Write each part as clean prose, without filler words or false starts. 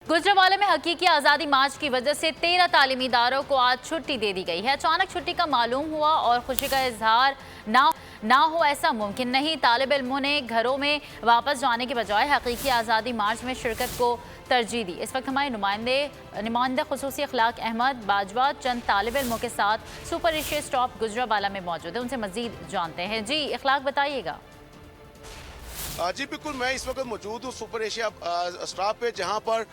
गुजरांवाला में हकीकी आज़ादी मार्च की वजह से 13 तालीमी इदारों को आज छुट्टी दे दी गई है। अचानक छुट्टी का मालूम हुआ और खुशी का इजहार ना हो ऐसा मुमकिन नहीं। तालिब इल्मों ने घरों में वापस जाने के बजाय हकीकी आज़ादी मार्च में शिरकत को तरजीह दी। इस वक्त हमारे नुमाइंदे खुसूसी अखलाक अहमद बाजवा चंद तालिब इल्मों के साथ सुपर एशिया स्टॉप गुजरांवाला में मौजूद है, उनसे मजीद जानते हैं। जी अखलाक बताइएगा। जी बिल्कुल, मैं इस वक्त मौजूद हूँ सुपर एशिया स्टॉप पे, जहाँ पर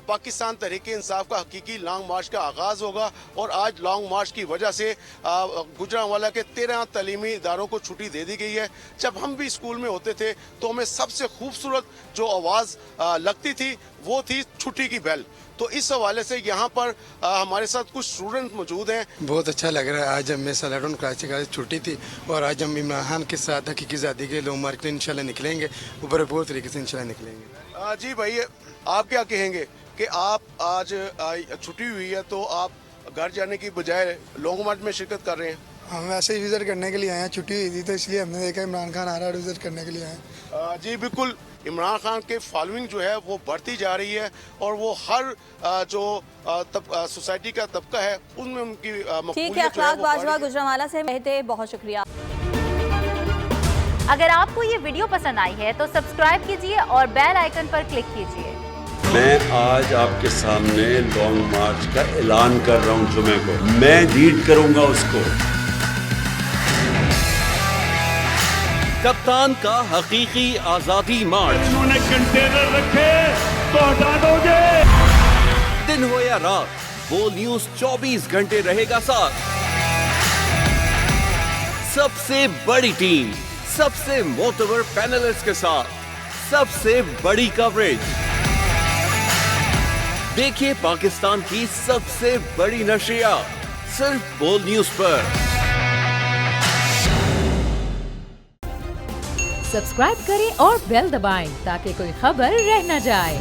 पाकिस्तान तहरीक इंसाफ का हकीकी लॉन्ग मार्च का आगाज़ होगा। और आज लॉन्ग मार्च की वजह से गुजरांवाला के 13 तालीमी इदारों को छुट्टी दे दी गई है। जब हम भी स्कूल में होते थे तो हमें सबसे खूबसूरत जो आवाज़ लगती थी वो थी छुट्टी की बेल। तो इस हवाले से यहाँ पर हमारे साथ कुछ स्टूडेंट मौजूद हैं। बहुत अच्छा लग रहा है। आज हम सालाडोन क्लास की छुट्टी थी और आज हम इमरान खान के साथ हकीकी आज़ादी के लॉन्ग मार्च के लिए इंशाल्लाह निकलेंगे, ऊपर बहुत तरीके से इंशाल्लाह निकलेंगे। जी भाई, आप क्या कहेंगे कि आप आज छुट्टी हुई है तो आप घर जाने की बजाय लॉन्ग मार्च में शिरकत कर रहे हैं? हम ऐसे ही विजिट करने के लिए आए हैं, छुट्टी हुई थी तो इसलिए हमने देखा इमरान खान आ रहा है, विजिट करने के लिए आए हैं। जी बिल्कुल, इमरान खान के फॉलोइंग जो है वो बढ़ती जा रही है और वो हर जो सोसाइटी का तबका है उनमें उनकी ठीक है। अखलाक बाजवा गुजरांवाला से कहते बहुत शुक्रिया। अगर आपको ये वीडियो पसंद आई है तो सब्सक्राइब कीजिए और बेल आइकन पर क्लिक कीजिए। मैं आज आपके सामने लॉन्ग मार्च का ऐलान कर रहा हूं। जुमे को मैं लीड करूंगा उसको। कप्तान का हकीकी आजादी मार्च। उन्होंने कंटेनर रखे तो हटा दोगे। दिन हो या रात, वो न्यूज 24 घंटे रहेगा साथ। सबसे बड़ी टीम, सबसे मोतबर पैनलिस्ट के साथ, सबसे बड़ी कवरेज। देखिए पाकिस्तान की सबसे बड़ी नशरियात सिर्फ बोल न्यूज पर। सब्सक्राइब करें और बेल दबाएं ताकि कोई खबर रह न जाए।